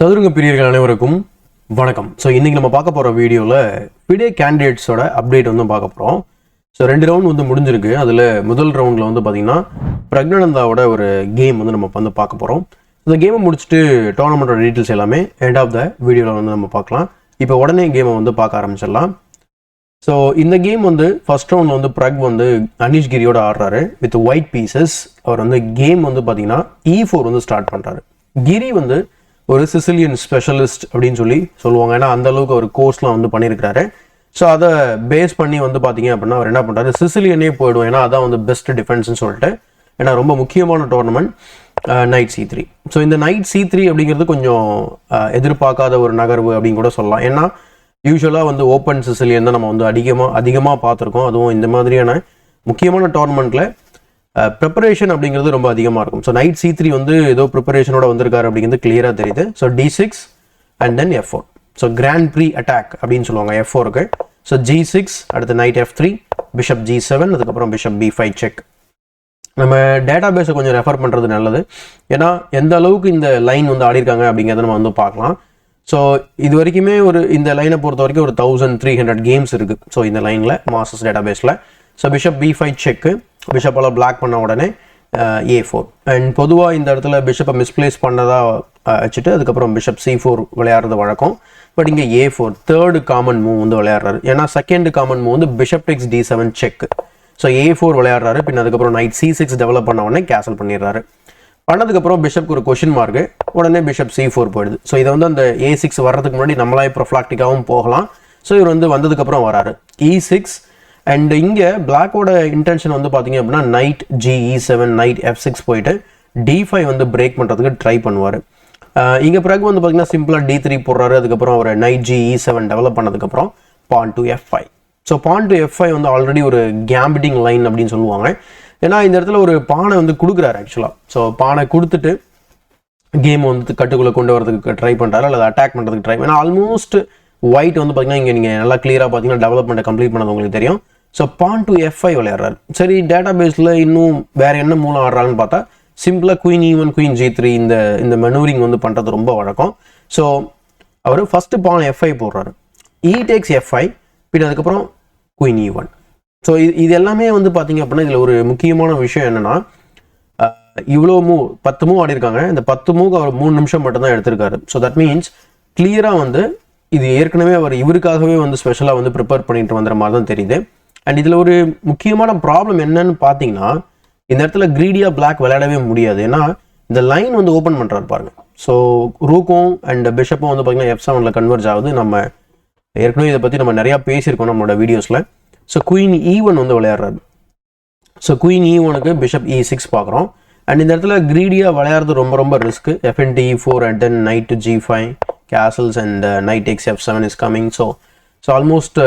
சதுரங்க பிரியர்கள் அனைவருக்கும் வணக்கம். ஸோ இன்றைக்கி நம்ம பார்க்க போகிற வீடியோவில் ஃபிடே கேண்டிடேட்ஸோட அப்டேட் வந்து பார்க்க போகிறோம். ஸோ 2 ரவுண்ட் வந்து முடிஞ்சிருக்கு. அதில் முதல் ரவுண்டில் வந்து பார்த்திங்கன்னா பிரக்னானந்தாவோட ஒரு கேம் வந்து நம்ம வந்து பார்க்க போகிறோம். இந்த கேமை முடிச்சுட்டு டோர்னமெண்ட்டோட டீட்டெயில்ஸ் எல்லாமே எண்ட் ஆஃப் த வீடியோவில் வந்து நம்ம பார்க்கலாம். இப்போ உடனே கேமை வந்து பார்க்க ஆரம்பிச்சிடலாம். ஸோ இந்த கேம் வந்து ஃபர்ஸ்ட் ரவுண்டில் வந்து பிரக் வந்து அனிஷ் கிரியோட ஆடுறாரு வித் ஒயிட் பீசஸ். அவர் வந்து கேம் வந்து பார்த்திங்கன்னா E4 வந்து ஸ்டார்ட் பண்ணுறாரு. கிரி வந்து ஒரு சிசிலியன் ஸ்பெஷலிஸ்ட் அப்படின்னு சொல்லி சொல்லுவாங்க. ஏன்னா அந்த அளவுக்கு ஒரு கோர்ஸ்லாம் வந்து பண்ணியிருக்கிறாரு. ஸோ அதை பேஸ் பண்ணி வந்து பார்த்தீங்க அப்படின்னா அவர் என்ன பண்ணுறாரு, சிசிலியனே போயிடும். ஏன்னா அதான் வந்து பெஸ்ட் டிஃபென்ஸ்னு சொல்லிட்டு, ஏன்னா ரொம்ப முக்கியமான டோர்னமெண்ட் நைட் C3. ஸோ இந்த நைட் C3 அப்படிங்கிறது கொஞ்சம் எதிர்பார்க்காத ஒரு நகர்வு அப்படின்னு கூட சொல்லலாம். ஏன்னா யூஸ்வலாக வந்து ஓப்பன் சிசிலியன் தான் நம்ம வந்து அதிகமாக பார்த்துருக்கோம். அதுவும் இந்த மாதிரியான முக்கியமான டோர்னமெண்ட்டில் ப்ரிப்பரேஷன் அப்படிங்கிறது ரொம்ப அதிகமாக இருக்கும். ஸோ நைட் C3 வந்து ஏதோ ப்ரிப்பரேஷனோட வந்திருக்காரு அப்படிங்கிறது கிளியராக தெரியுது. So D6 and then F4. So grand prix attack அப்படின்னு சொல்லுவாங்க F4க்கு. ஸோ G6, அடுத்து நைட் F3, பிஷப் G7, அதுக்கப்புறம் பிஷப் B5 செக். நம்ம டேட்டா பேஸை கொஞ்சம் ரெஃபர் பண்ணுறது நல்லது. ஏன்னா எந்த அளவுக்கு இந்த லைன் வந்து ஆடிருக்காங்க அப்படிங்கிறத நம்ம வந்து பார்க்கலாம். ஸோ இது வரைக்குமே இந்த லைனை பொறுத்த வரைக்கும் ஒரு 1300 கேம்ஸ் இருக்குது. ஸோ இந்த லைனில் மாஸ்டர்ஸ் டேட்டா பேஸில். ஸோ பிஷப் B5 செக்கு, பிஷப்பெல்லாம் பிளாக் பண்ண உடனே A4. அண்ட் பொதுவாக இந்த இடத்துல பிஷப்பை மிஸ்பிளேஸ் பண்ணதாக வச்சுட்டு அதுக்கப்புறம் பிஷப் C4 விளையாடுறது வழக்கம். பட் இங்கே A4 தேர்டு காமன் மூவ் வந்து விளையாடுறாரு. ஏன்னா செகண்ட் காமன் மூவ் வந்து பிஷப் டெக்ஸ் D7 செக். So A4 விளையாடுறாரு. பின் அதுக்கப்புறம் நைட் C6 டெவலப் பண்ண உடனே கேன்சல் பண்ணிடுறாரு. பண்ணதுக்கப்புறம் பிஷப்க்கு ஒரு கொஷின் மார்க்கு, உடனே பிஷப் C4 போயிடுது. ஸோ இதை வந்து அந்த A6 வர்றதுக்கு முன்னாடி நம்மளாம் ப்ரொஃப்ளாக்டிக்காகவும் போகலாம். ஸோ இவர் வந்து வந்ததுக்கப்புறம் வராரு E6. அண்ட் இங்கே பிளாக்கோட இன்டென்ஷன் வந்து பார்த்தீங்க அப்படின்னா நைட் G7, நைட் F6 போயிட்டு D5 வந்து பிரேக் பண்ணுறதுக்கு ட்ரை பண்ணுவார். இங்கே பிறகு வந்து பார்த்தீங்கன்னா சிம்பிளாக D3 போடுறாரு. அதுக்கப்புறம் அவர் நைட் G7 டெவலப் பண்ணதுக்கப்புறம் pawn to F5. So pawn to F5 வந்து ஆல்ரெடி ஒரு கேம்பிட்டிங் லைன் அப்படின்னு சொல்லுவாங்க. ஏன்னா இந்த இடத்துல ஒரு பானை வந்து கொடுக்குறாரு ஆக்சுவலாக. ஸோ பானை கொடுத்துட்டு கேம் வந்து கட்டுக்குள்ளே கொண்டு வரதுக்கு ட்ரை பண்ணுறாரு, அல்லது அட்டாக் பண்ணுறதுக்கு ட்ரை. ஏன்னா ஆல்மோஸ்ட் ஒயிட் வந்து பார்த்தீங்கன்னா இங்கே நீங்கள் நல்லா கிளியராக பார்த்தீங்கன்னா டெவலப்மெண்ட்டை கம்ப்ளீட் பண்ணது உங்களுக்கு தெரியும். So pawn to F5 விளையாடுறாரு. சரி, டேட்டா பேஸில் இன்னும் வேறு என்ன மூலம் ஆடுறாங்கன்னு பார்த்தா சிம்பிளாக குயின் E1, குயின் G3 இந்த மெனூரிங் வந்து பண்ணுறது ரொம்ப வழக்கம். ஸோ அவர் ஃபஸ்ட்டு பான் F5 போடுறாரு. E takes F5, பின் அதுக்கப்புறம் குயின் E1. ஸோ இது எல்லாமே வந்து பார்த்தீங்க அப்படின்னா இதில் ஒரு முக்கியமான விஷயம் என்னென்னா, இவ்வளோ 10 மூவ் ஆடிருக்காங்க. இந்த 10 மூவ் அவர் 3 நிமிஷம் மட்டும்தான் எடுத்திருக்காரு. ஸோ தட் மீன்ஸ் கிளியராக வந்து இது ஏற்கனவே அவர் இவருக்காகவே வந்து ஸ்பெஷலாக வந்து ப்ரிப்பேர் பண்ணிட்டு வந்துற மாதிரி தான் தெரியுது. அண்ட் இதில் ஒரு முக்கியமான ப்ராப்ளம் என்னன்னு பார்த்தீங்கன்னா, இந்த இடத்துல கிரீடியாக பிளாக் விளையாடவே முடியாது. ஏன்னா இந்த லைன் வந்து ஓப்பன் பண்ணுறாரு பாருங்க. ஸோ ரூக்கும் அண்ட் பிஷப்பும் வந்து பார்த்தீங்கன்னா F7 கன்வெர்ஜ் ஆகுது. நம்ம ஏற்கனவே இதை பற்றி நம்ம நிறையா பேசியிருக்கோம் நம்மளோட வீடியோஸில். ஸோ குயின் E1 வந்து விளையாடுறாரு. ஸோ குயின் E1க்கு பிஷப் E6 பார்க்குறோம். அண்ட் இந்த இடத்துல கிரீடியாக விளையாடுறது ரொம்ப ரொம்ப risk. F into E4 and then knight to G5 castles and knight takes F7 is coming. So almost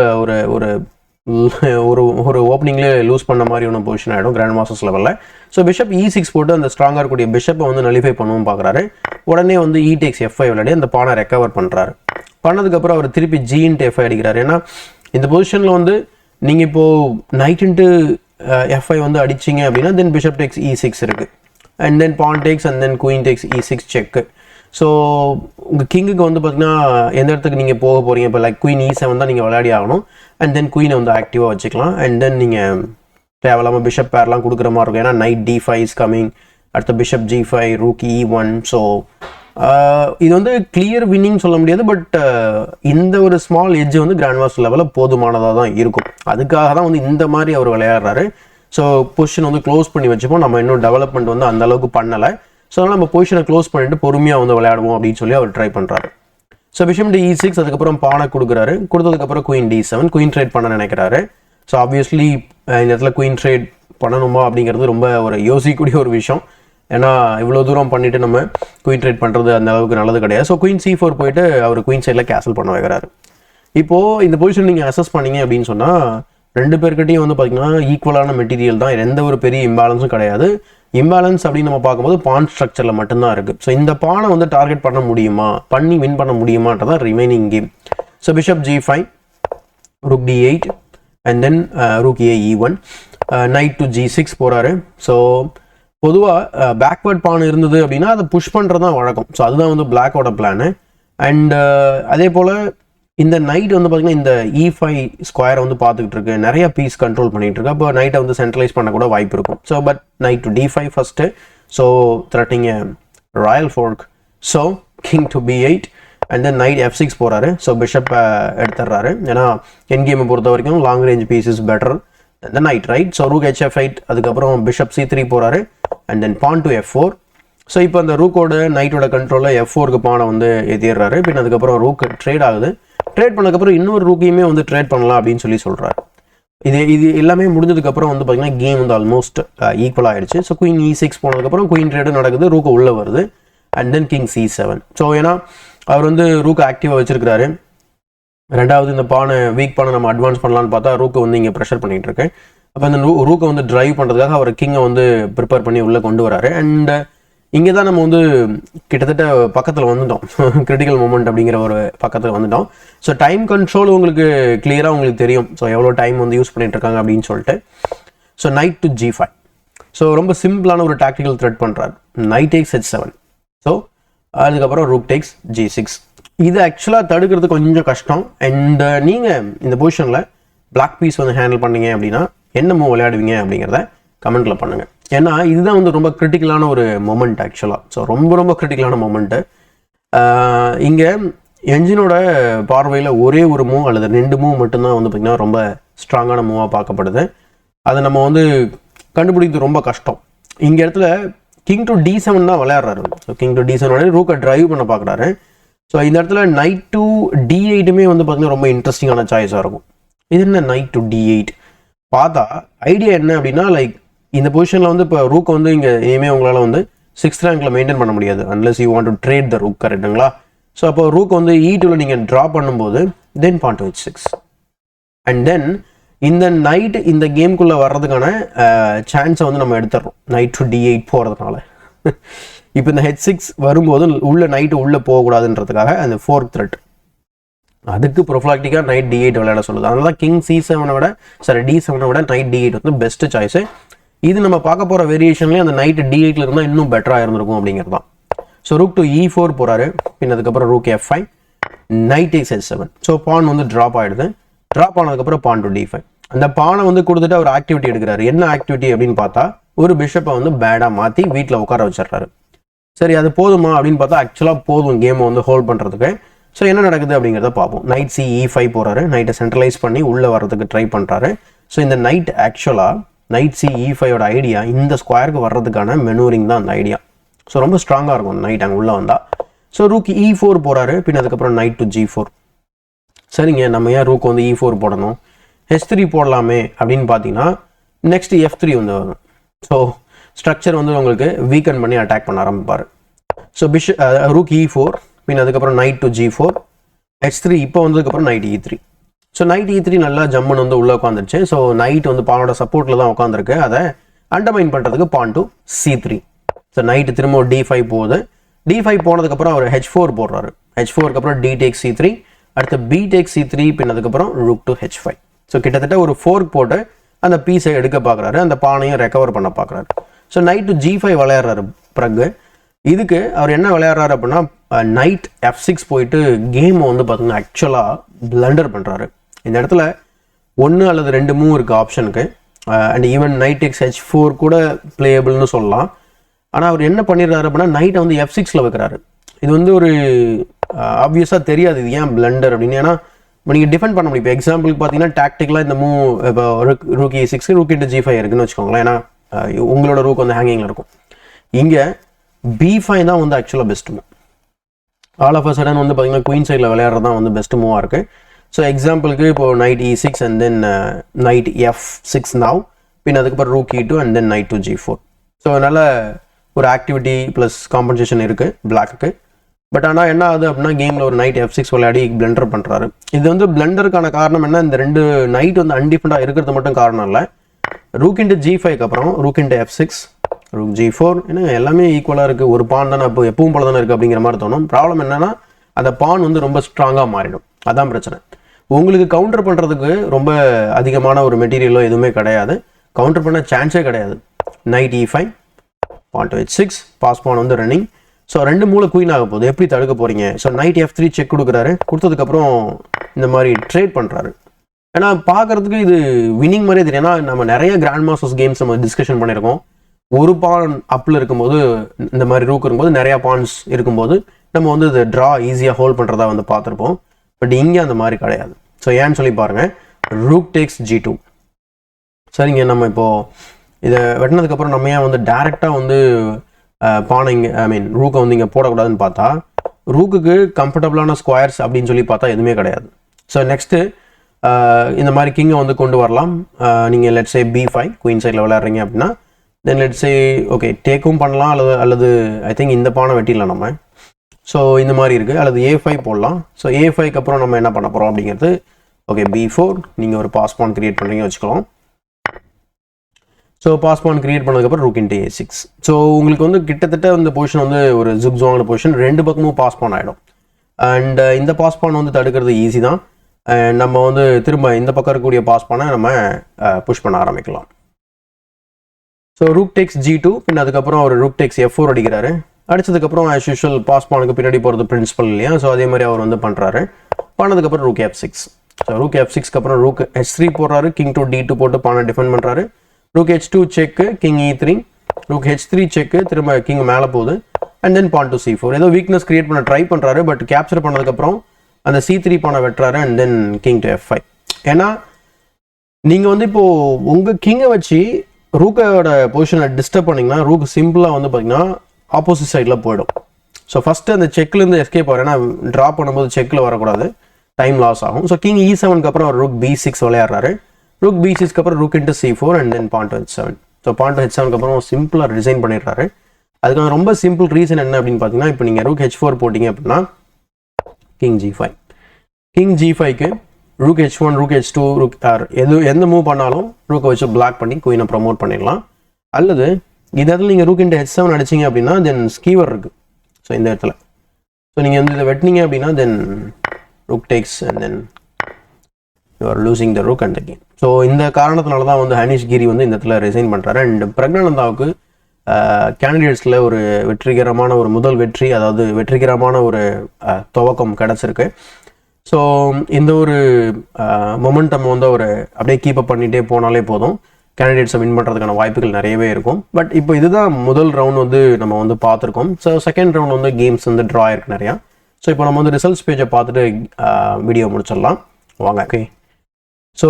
ஒரு ஓப்பனிங்லேயே லூஸ் பண்ண மாதிரி ஒன்று பொசிஷன் ஆகிடும் கிராண்ட் மாஸ்டர்ஸ் லெவலில். ஸோ பிஷப் E6 போட்டு அந்த ஸ்ட்ராங்காக இருக்கக்கூடிய பிஷப்பை வந்து நலிஃபை பண்ணவும் பார்க்குறாரு. உடனே வந்து E takes F5 விளையாடி அந்த பானை ரெக்கவர் பண்ணுறாரு. பண்ணதுக்கப்புறம் அவர் திருப்பி G into F5 அடிக்கிறாரு. ஏன்னா இந்த பொசிஷனில் வந்து நீங்கள் இப்போது நைட் இன்ட்டு F5 வந்து அடிச்சிங்க அப்படின்னா தென் பிஷப் டெக்ஸ் E6 இருக்குது. And then pawn takes and then queen takes E6 check. So உங்கள் கிங்குக்கு வந்து பார்த்தீங்கன்னா எந்த இடத்துக்கு நீங்கள் போக போகிறீங்க, இப்போ லைக் குயின் E7 தான் நீங்கள் விளையாடி ஆகணும். அண்ட் தென் குயினை வந்து ஆக்டிவாக வச்சுக்கலாம். அண்ட் தென் நீங்கள் தேவையில்லாமல் பிஷப் பேர்லாம் கொடுக்குற மாதிரி இருக்கும். ஏன்னா நைட் D5 இஸ் கமிங், அடுத்த bishop G5, rook E1. So இது வந்து கிளியர் வின்னிங் சொல்ல முடியாது. பட் இந்த ஒரு ஸ்மால் எட்ஜ் வந்து கிராண்ட் மாஸ்டர் லெவலில் போதுமானதாக தான் இருக்கும். அதுக்காக தான் வந்து இந்த மாதிரி அவர் விளையாடுறாரு. ஸோ பொசிஷன் வந்து க்ளோஸ் பண்ணி வச்சுப்போம். நம்ம இன்னும் டெவலப்மெண்ட் வந்து அந்த அளவுக்கு பண்ணலை. ஸோ அதனால் நம்ம பொசிஷனை க்ளோஸ் பண்ணிட்டு பொறுமையாக வந்து விளையாடுவோம் அப்படின்னு சொல்லி அவர் ட்ரை பண்ணுறாரு. ஸோ பிஷப் E6, அதுக்கப்புறம் பானை கொடுக்குறாரு. கொடுத்ததுக்கப்புறம் குயின் D7 குயின் ட்ரேட் பண்ண நினைக்கிறாரு. ஸோ ஆப்வியஸ்லி இந்த இடத்துல குயின் ட்ரேட் பண்ணணுமா அப்படிங்கிறது ரொம்ப ஒரு யோசிக்கக்கூடிய ஒரு விஷயம். ஏன்னா இவ்வளோ தூரம் பண்ணிவிட்டு நம்ம குயின் ட்ரேட் பண்ணுறது அந்த அளவுக்கு நல்லது கிடையாது. ஸோ குயின் C4 போயிட்டு அவர் குயின் சைடில் கேன்சல் பண்ண வைக்கிறாரு. இப்போது இந்த பொசிஷன் நீங்கள் அசஸ் பண்ணீங்க அப்படின்னு சொன்னால் 2 பேர்கிட்டையும் வந்து பார்த்தீங்கன்னா ஈக்குவலான மெட்டீரியல் தான். எந்த ஒரு பெரிய இம்பேலன்ஸும் கிடையாது. இம்பேலன்ஸ் அப்படின்னு நம்ம பார்க்கும்போது பான் ஸ்ட்ரக்சரில் மட்டும்தான் இருக்குது. ஸோ இந்த பானை வந்து டார்கெட் பண்ண முடியுமா, பண்ணி வின் பண்ண முடியுமான்றதான் remaining game. So bishop G5, rook D8 and then rook A E1, knight to G6 போகிறாரு. ஸோ பொதுவாக பேக்வேர்ட் பான் இருந்தது அப்படின்னா அதை புஷ் பண்ணுறது தான் வழக்கம். ஸோ அதுதான் வந்து பிளாக்கோட பிளானு. அண்ட் அதே போல் இந்த நைட் வந்து பார்த்தீங்கன்னா இந்த E5 ஸ்கொயரை வந்து பார்த்துக்கிட்டு இருக்கு, நிறைய பீஸ் கண்ட்ரோல் பண்ணிட்டு இருக்கு. அப்போ நைட்டை வந்து சென்ட்ரலைஸ் பண்ண கூட வாய்ப்பு இருக்கும். So but knight to D5 first, so threatening royal fork, so king to B8 and then knight F6 போகிறாரு. ஸோ பிஷப் எடுத்துடுறாரு. ஏன்னா என் கேமை பொறுத்த வரைக்கும் long range piece is better the night, right? So rook HF8, அதுக்கப்புறம் bishop C3 போறாரு and then pawn to F4. So இப்போ அந்த ரூக்கோட நைட்டோட கண்ட்ரோலில் F4க்கு பானை வந்து ஏற்றிடுறாரு. பின் அதுக்கப்புறம் ரூக் ட்ரேட் ஆகுது. ட்ரேட் பண்ணதுக்கப்புறம் இன்னொரு ரூக்கையுமே வந்து ட்ரேட் பண்ணலாம் அப்படின்னு சொல்கிறாரு. இது எல்லாமே முடிஞ்சதுக்கப்புறம் வந்து பார்த்தீங்கன்னா கேம் வந்து ஆல்மோஸ்ட் ஈக்குவல் ஆகிடுச்சு. ஸோ குயின் E6 போனதுக்கப்புறம் குயின் ட்ரேடு நடக்குது, ரூக்கு உள்ளே வருது and then king C7. So ஏன்னா அவர் வந்து ரூக்கை ஆக்டிவாக வச்சிருக்கிறாரு. ரெண்டாவது இந்த பானை வீக் பானை நம்ம அட்வான்ஸ் பண்ணலான்னு பார்த்தா ரூக்கை வந்து இங்கே ப்ரெஷர் பண்ணிட்டு இருக்கேன். அப்போ இந்த ரூக்கை வந்து டிரைவ் பண்ணுறதுக்காக அவர் கிங்கை வந்து ப்ரிப்பேர் பண்ணி உள்ளே கொண்டு வராரு. அண்ட் இங்கே தான் நம்ம வந்து கிட்டத்தட்ட பக்கத்தில் வந்துட்டோம், கிரிட்டிக்கல் மூமெண்ட் அப்படிங்கிற ஒரு பக்கத்தில் வந்துட்டோம். ஸோ டைம் கண்ட்ரோல் உங்களுக்கு கிளியராக உங்களுக்கு தெரியும். ஸோ எவ்வளோ டைம் வந்து யூஸ் பண்ணிட்டு இருக்காங்க அப்படின்னு சொல்லிட்டு. So night to G5. So ரொம்ப சிம்பிளான ஒரு டாக்டிக்கல் த்ரெட் பண்ணுறாரு. Knight takes H7. ஸோ அதுக்கப்புறம் ரூக் டேக்ஸ் G6. இது ஆக்சுவலாக தடுக்கிறது கொஞ்சம் கஷ்டம். அண்ட் நீங்கள் இந்த பொசிஷனில் பிளாக் பீஸ் வந்து ஹேண்டில் பண்ணீங்க அப்படின்னா என்ன மூவ் விளையாடுவீங்க அப்படிங்கிறத கமெண்ட்டில் பண்ணுங்கள். ஏன்னா இதுதான் வந்து ரொம்ப கிரிட்டிக்கலான ஒரு மொமெண்ட் ஆக்சுவலாக. ஸோ ரொம்ப கிரிட்டிக்கலான மொமெண்ட்டு. இங்கே என்ஜினோட பார்வையில் ஒரே ஒரு மூவ் அல்லது 2 மூவ் மட்டும்தான் வந்து பார்த்திங்கன்னா ரொம்ப ஸ்ட்ராங்கான மூவாக பார்க்கப்படுது. அதை நம்ம வந்து கண்டுபிடிக்கிறது ரொம்ப கஷ்டம். இங்கே இடத்துல கிங் டு D7 தான் விளையாடுறாரு. ஸோ கிங் டு D7 ரூக்கை டிரைவ் பண்ண பார்க்குறாரு. ஸோ இந்த இடத்துல நைட் டு D8மே வந்து பார்த்தீங்கன்னா ரொம்ப இன்ட்ரெஸ்டிங்கான சாய்ஸாக இருக்கும். இது என்ன நைட் டு D8 பார்த்தா ஐடியா என்ன அப்படின்னா, லைக் இந்த பொசிஷனில் வந்து இப்போ ரூக்கை வந்து இங்கே இனிமேல் உங்களால் வந்து 6th ரேங்கில் மெயின்டைன் பண்ண முடியாது unless you want to trade the rook, கரெக்டுங்களா? ஸோ அப்போ ரூக் வந்து E2ல நீங்கள் ட்ரா பண்ணும்போது தென் pawn to H6 and then இந்த நைட் இந்த கேம்குள்ளே வர்றதுக்கான சான்ஸை வந்து நம்ம எடுத்துடுறோம் நைட் டு D8 போகிறதுனால. இப்போ இந்த H6 வரும்போது உள்ள நைட்டு உள்ளே போகக்கூடாதுன்றதுக்காக அந்த 4th த்ரெட், அதுக்கு ப்ரொஃப்ளாக்டிக்காக நைட் D8 விளையாட சொல்லுது. அதனால தான் கிங் C7 விட D7 விட நைட் D8 வந்து பெஸ்ட் சாய்ஸு. இது நம்ம பார்க்க போகிற வேரியேஷன்லேயே அந்த நைட் D8ல இருந்தால் இன்னும் பெட்டராக இருந்திருக்கும் அப்படிங்கிறது தான். ஸோ ரூக் டு E4 போகிறாரு. பின் அதுக்கப்புறம் rook F5, knight takes H7. So pawn வந்து ட்ராப் ஆகிடுது. ட்ராப் ஆனதுக்கப்புறம் பான் டு D5. அந்த பானை வந்து கொடுத்துட்டு அவர் ஆக்டிவிட்டி எடுக்கிறாரு. என்ன ஆக்டிவிட்டி அப்படின்னு பார்த்தா ஒரு பிஷப்பை வந்து பேடாக மாற்றி வீட்டில் உட்கார வச்சிடுறாரு. சரி, அது போதுமா அப்படின்னு பார்த்தா ஆக்சுவலாக போதும் கேமை வந்து ஹோல்ட் பண்ணுறதுக்கு. ஸோ என்ன நடக்குது அப்படிங்கிறத பார்ப்போம். நைட் E5 போகிறாரு. நைட்டை சென்ட்ரலைஸ் பண்ணி உள்ளே வர்றதுக்கு ட்ரை பண்ணுறாரு. ஸோ இந்த நைட் ஆக்சுவலாக நைட் E5யோட ஐடியா இந்த ஸ்கொயருக்கு வர்றதுக்கான மெனூரிங் தான் அந்த ஐடியா. ஸோ ரொம்ப ஸ்ட்ராங்காக இருக்கும் அந்த நைட் அங்கே உள்ளே வந்தால். ஸோ ரூக் E4 போகிறாரு. பின் அதுக்கப்புறம் நைட் டு G4. சரிங்க, நம்ம ஏன் ரூக் வந்து E4 போடணும், H3 போடலாமே அப்படின்னு பார்த்தீங்கன்னா நெக்ஸ்ட் F3 வந்து வரும். ஸோ ஸ்ட்ரக்சர் வந்து உங்களுக்கு வீக்கன் பண்ணி அட்டாக் பண்ண ஆரம்பிப்பார். ஸோ ரூக் E4, பின் அதுக்கப்புறம் நைட் டு G4, H3, இப்போ வந்ததுக்கப்புறம் night E3. So night E3 நல்லா ஜம்முன்னு வந்து உள்ளே உட்காந்துருச்சு. ஸோ நைட் வந்து பானோட சப்போர்ட்டில் தான் உட்காந்துருக்கு. அதை அண்டர்மைன் பண்ணுறதுக்கு பான் டு C3. ஸோ நைட்டு திரும்ப D5 போகுது. D5 போனதுக்கப்புறம் அவர் H4 போடுறாரு. H4க்கு அப்புறம் D டேக்ஸ் C3, அடுத்து B டேக்ஸ் C3, பின் அதுக்கப்புறம் ரூக் டு H5. ஸோ கிட்டத்தட்ட ஒரு ஃபோர்க் போட்டு அந்த பீஸை எடுக்க பார்க்குறாரு, அந்த பானையும் ரெக்கவர் பண்ண பார்க்குறாரு. ஸோ நைட் டு G5 விளையாடுறாரு பிறகு. இதுக்கு அவர் என்ன விளையாடுறாரு அப்படின்னா நைட் F6 போயிட்டு கேமை வந்து பார்த்தீங்கன்னா ஆக்சுவலாக பிளண்டர் பண்ணுறாரு. இந்த இடத்துல 1 அல்லது 2 மூவ் இருக்குது ஆப்ஷனுக்கு. And even night tax H4 கூட பிளேயபிள்னு சொல்லலாம். ஆனால் அவர் என்ன பண்ணிடுறாரு அப்படின்னா நைட்டை வந்து F6ல வைக்கிறாரு. இது வந்து ஒரு ஆப்வியஸாக தெரியாது இது ஏன் பிளண்டர் அப்படின்னு. ஏன்னா இப்போ நீங்கள் டிஃபெண்ட் பண்ண முடியும். இப்போ எக்ஸாம்பிளுக்கு பார்த்தீங்கன்னா டாக்டிக்கலாக இந்த மூவ் இப்போ rook E6 rook into G5 இருக்குன்னு வச்சுக்கோங்களேன். ஏன்னா உங்களோட ரூக் வந்து ஹேங்கிங்கில் இருக்கும். இங்கே B5 தான் வந்து ஆக்சுவலாக best move. All of a sudden வந்து பார்த்தீங்கன்னா குயின் சைடில் விளையாடுறது தான் வந்து பெஸ்ட் மூவாக இருக்குது. ஸோ எக்ஸாம்பிளுக்கு இப்போது night E6 and then knight F6 நாவ், பின் அதுக்கப்புறம் rook E2 and then night to G4. So நல்ல ஒரு ஆக்டிவிட்டி ப்ளஸ் காம்பன்சேஷன் இருக்குது பிளாக்கு. பட் ஆனால் என்ன ஆகுது அப்படின்னா கேமில் ஒரு நைட் F6 விளையாடி பிளண்டர் பண்ணுறாரு. இது வந்து பிளண்டருக்கான காரணம் என்ன, இந்த 2 நைட் வந்து அன்டிஃபெண்டாக இருக்கிறது மட்டும் காரணம் இல்லை. ரூக் இன்ட்டு G5க்கு அப்புறம் rook into F6, rook G4, ஏன்னா எல்லாமே ஈக்குவலாக இருக்குது. ஒரு பான் தானே இப்போ எப்பவும் போல தானே இருக்குது அப்படிங்கிற மாதிரி தோணும். ப்ராப்ளம் என்னன்னா அந்த பான் வந்து ரொம்ப ஸ்ட்ராங்காக மாறிடும். அதான் பிரச்சனை. உங்களுக்கு கவுண்டர் பண்ணுறதுக்கு ரொம்ப அதிகமான ஒரு மெட்டீரியலோ எதுவுமே கிடையாது. கவுண்டர் பண்ண சான்ஸே கிடையாது. Knight E5, pawn to h6, pass pawn வந்து ரன்னிங். ஸோ 2 மூளை குயின் ஆக போகுது, எப்படி தடுக்க போகிறீங்க? ஸோ நைட் f3 செக் கொடுக்குறாரு, கொடுத்ததுக்கப்புறம் இந்த மாதிரி ட்ரேட் பண்ணுறாரு. ஏன்னா பார்க்குறதுக்கு இது வின்னிங் மாதிரியே தெரியும். ஏன்னா நம்ம நிறைய கிராண்ட் மாஸ்டர்ஸ் கேம்ஸ் நம்ம டிஸ்கஷன் பண்ணியிருக்கோம். ஒரு பான் அப்பில் இருக்கும்போது இந்த மாதிரி ரூக் இருக்கும்போது நிறையா பான்ஸ் இருக்கும்போது நம்ம வந்து இதை ட்ரா ஈஸியாக ஹோல்ட் பண்ணுறதா வந்து பார்த்துருப்போம். பட் இங்கே அந்த மாதிரி கிடையாது. ஸோ ஏன்னு சொல்லி பாருங்கள், ரூக் டேக்ஸ் g2. சரிங்க, நம்ம இப்போது இதை வெட்டினதுக்கப்புறம் நம்ம ஏன் வந்து டேரெக்டாக வந்து பானை இங்கே ரூக்கை வந்து இங்கே போடக்கூடாதுன்னு பார்த்தா, ரூக்குக்கு கம்ஃபர்டபுளான ஸ்கொயர்ஸ் அப்படின்னு சொல்லி பார்த்தா எதுவுமே கிடையாது. ஸோ நெக்ஸ்ட்டு இந்த மாதிரி கிங்கை வந்து கொண்டு வரலாம். நீங்கள் லெட்ஸ் சே b5 குயின் சைடில் விளையாடுறீங்க அப்படின்னா, தென் லெட்ஸ் சே ஓகே டேக்கும் பண்ணலாம், அல்லது ஐ திங்க் இந்த பானை வெட்டிடலாம் நம்ம. ஸோ இந்த மாதிரி இருக்குது, அல்லது a5 போடலாம். ஸோ a5க்கு அப்புறம் நம்ம என்ன பண்ண போகிறோம் அப்படிங்கிறது, ஓகே b4 நீங்கள் ஒரு பாஸ் பான் கிரியேட் பண்ணுறீங்க வச்சுக்கலாம். ஸோ பாஸ் பான் கிரியேட் பண்ணதுக்கப்புறம் ரூக் இன்ட்டு a6. ஸோ உங்களுக்கு வந்து கிட்டத்தட்ட இந்த பொசிஷன் வந்து ஒரு ஜிக்ஸான பொசிஷன், 2 பக்கமும் பாஸ் பான் ஆகிடும். அண்ட் இந்த பாஸ் பான் வந்து தடுக்கிறது ஈஸி தான். நம்ம வந்து திரும்ப இந்த பக்கம் இருக்கக்கூடிய பாஸ் பானை நம்ம புஷ் பண்ண ஆரம்பிக்கலாம். ஸோ ரூக் டேக்ஸ் g2, பின் அதுக்கப்புறம் அவர் ரூக் டேக்ஸ் f4 அடிக்கிறாரு. அடிச்சதுக்கப்புறம் ஆஸ் யூஷுவல் பாஸ் பானுக்கு பின்னாடி போகிறது பிரின்சிபல் இல்லையா? ஸோ அதே மாதிரி அவர் வந்து பண்ணுறாரு. பண்ணதுக்கப்புறம் ரூக் f6. ஸோ ரூக் f6க்கு அப்புறம் ரூக் h3 போடுறாரு, கிங் டு d2 போட்டு பானை டிஃபெண்ட் பண்ணுறாரு. Rook h2 check, king e3, rook h3 check, திரும்ப கிங் மேலே போகுது. And then pawn to c4. ஏதோ வீக்னஸ் கிரியேட் பண்ண ட்ரை பண்ணுறாரு, பட் கேப்சர் பண்ணதுக்கப்புறம் அந்த c3 பானை வெட்டுறாரு. And then king to f5. ஏன்னா நீங்கள் வந்து இப்போது உங்கள் கிங்கை வச்சு ரூக்கோட பொசிஷனை டிஸ்டர்ப் பண்ணிங்கன்னா ரூக் சிம்பிளாக வந்து பார்த்தீங்கன்னா ஆப்போசிட் சைடில் போயிடும். ஸோ ஃபஸ்ட்டு அந்த செக்லேருந்து எஸ்கேப் ஆகும். ஏன்னா ட்ரா பண்ணும்போது செக்கில் வரக்கூடாது, டைம் லாஸ் ஆகும். ஸோ கிங் e7க்கு அப்புறம் அவர் ரூக் b6 விளையாடுறாரு. ரூக் b6க்கு அப்புறம் rook into c4 and then pawn to h7. So pawn to h7க்கு அப்புறம் சிம்பிளாக டிசைன் பண்ணிடுறாரு. அதுக்கான ரொம்ப சிம்பிள் ரீசன் என்ன அப்படின்னு பார்த்தீங்கன்னா, இப்போ நீங்கள் ரூக் h4 போட்டிங்க அப்படின்னா கிங் g5, கிங் g5க்கு rook h1, rook h2, rook எந்த மூவ் பண்ணாலும் ரூக்கை வச்சு பிளாக் பண்ணி குயினை ப்ரமோட் பண்ணிடலாம். அல்லது இந்த இடத்துல நீங்கள் ரூக் இன்ட்டு h7 அடிச்சிங்க அப்படின்னா தென் ஸ்கீவர் இருக்குது. ஸோ இந்த இடத்துல ஸோ நீங்கள் வந்து இதை வெட்டினீங்க அப்படின்னா then rook takes and then you are losing the rook and the game. So இந்த காரணத்தினால தான் வந்து ஹனீஷ் கிரி வந்து இந்த இடத்துல ரிசைன் பண்ணுறாரு. அண்ட் பிரக்னானந்தாவுக்கு கேண்டிடேட்ஸில் ஒரு வெற்றிகரமான ஒரு முதல் வெற்றி, அதாவது வெற்றிகரமான ஒரு துவக்கம் கிடச்சிருக்கு. ஸோ இந்த ஒரு மொமெண்டம் வந்து ஒரு அப்படியே கீப்பப் பண்ணிகிட்டே போனாலே போதும், கேண்டிடேட்ஸை வின் பண்ணுறதுக்கான வாய்ப்புகள் நிறையவே இருக்கும். பட் இப்போ இதுதான் முதல் ரவுண்ட் வந்து நம்ம வந்து பார்த்துருக்கோம். ஸோ செகண்ட் ரவுண்ட் வந்து கேம்ஸ் வந்து ட்ரா இருக்குது நிறையா. ஸோ இப்போ நம்ம வந்து ரிசல்ட்ஸ் பேஜை பார்த்துட்டு வீடியோ முடிச்சிடலாம் வாங்க. ஓகே, ஸோ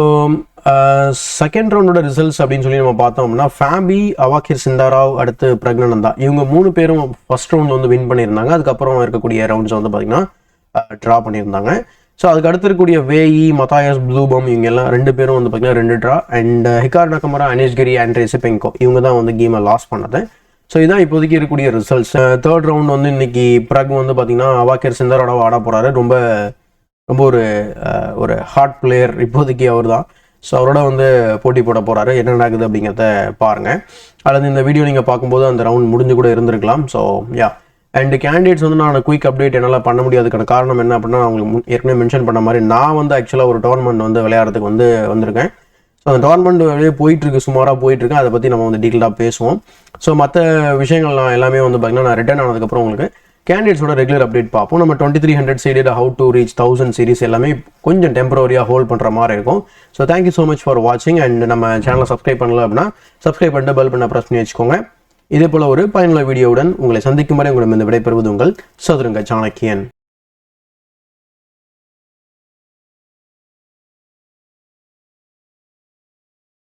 செகண்ட் ரவுண்டோட ரிசல்ட்ஸ் அப்படின்னு சொல்லி நம்ம பார்த்தோம்னா, ஃபேபி, அவாகிர் சிந்தாராவ், அடுத்து பிரக்னானந்தா, இவங்க 3 பேரும் ஃபர்ஸ்ட் ரவுண்ட் வந்து வின் பண்ணியிருந்தாங்க. அதுக்கப்புறம் இருக்கக்கூடிய ரவுண்ட்ஸ் வந்து பார்த்திங்கன்னா ட்ரா பண்ணியிருந்தாங்க. ஸோ அதுக்கு அடுத்து இருக்கக்கூடிய வேஇ, மத்தாயஸ், ப்ளூபம், இவங்க எல்லாம் 2 பேரும் வந்து பார்த்தீங்கன்னா 2 draw. And Hikaru Nakamura, Anish Giri, Andrey Esipenko, இவங்க தான் வந்து கேமை லாஸ் பண்ணது. ஸோ இதான் இப்போதைக்கு இருக்கக்கூடிய ரிசல்ட்ஸ். தேர்ட் ரவுண்ட் வந்து இன்னைக்கு பிரக் வந்து பார்த்தீங்கன்னா அவாகிர் சிந்தாரோட ஆட போகிறாரு. ரொம்ப ரொம்ப ஒரு ஹார்ட் பிளேயர் இப்போதைக்கு அவர் தான். ஸோ அவரோட வந்து போட்டி போட போகிறாரு. என்ன நடக்குது அப்படிங்கிறத பாருங்கள். அல்லது இந்த வீடியோ நீங்கள் பார்க்கும்போது அந்த ரவுண்ட் முடிஞ்சு கூட இருந்திருக்கலாம். ஸோ யா, அண்ட் கேண்டிடேட்ஸ் வந்து நான் குயிக் அப்டேட் என்னால் பண்ண முடியாதுக்கான காரணம் என்ன அப்படின்னா, அவங்களுக்கு ஏற்கனவே மென்ஷன் பண்ண மாதிரி நான் வந்து ஆக்சுவலாக ஒரு டோர்னமெண்ட் வந்து விளையாடுறதுக்கு வந்து வந்திருக்கேன். ஸோ அந்த டோர்னமெண்ட் வெளியே போயிட்டுருக்கு, சுமாராக போயிட்டுருக்கு. அதை பற்றி நம்ம வந்து டீட்டெயிலாக பேசுவோம். ஸோ மற்ற விஷயங்கள் நான் எல்லாமே வந்து பார்த்திங்கன்னா நான் ரிட்டர்ன் ஆனதுக்கப்புறம் உங்களுக்கு கேண்டிடேட்ஸோட ரெகுலர் அப்டேட் பார்ப்போம். நம்ம 2300 சீரியட், ஹவு டு ரீச் 1000 சீரிஸ் எல்லாமே கொஞ்சம் டெம்பரரியாக ஹோல்ட் பண்ணுற மாதிரி இருக்கும். So thank you so much for வாட்சிங். அண்ட் நம்ம சேனலை சப்ஸ்கிரைப் பண்ணல அப்படின்னா சப்ஸ்கிரைப் பண்ணிட்டு பெல் பண்ண ப்ரெஸ் பண்ணி வச்சுக்கோங்க. இதே போல ஒரு பயனுள்ள வீடியோவுடன் உங்களை சந்திக்கும் வரை உங்களிடம் விடைபெறுவது உங்கள் சதுரங்க சாணக்கியன்.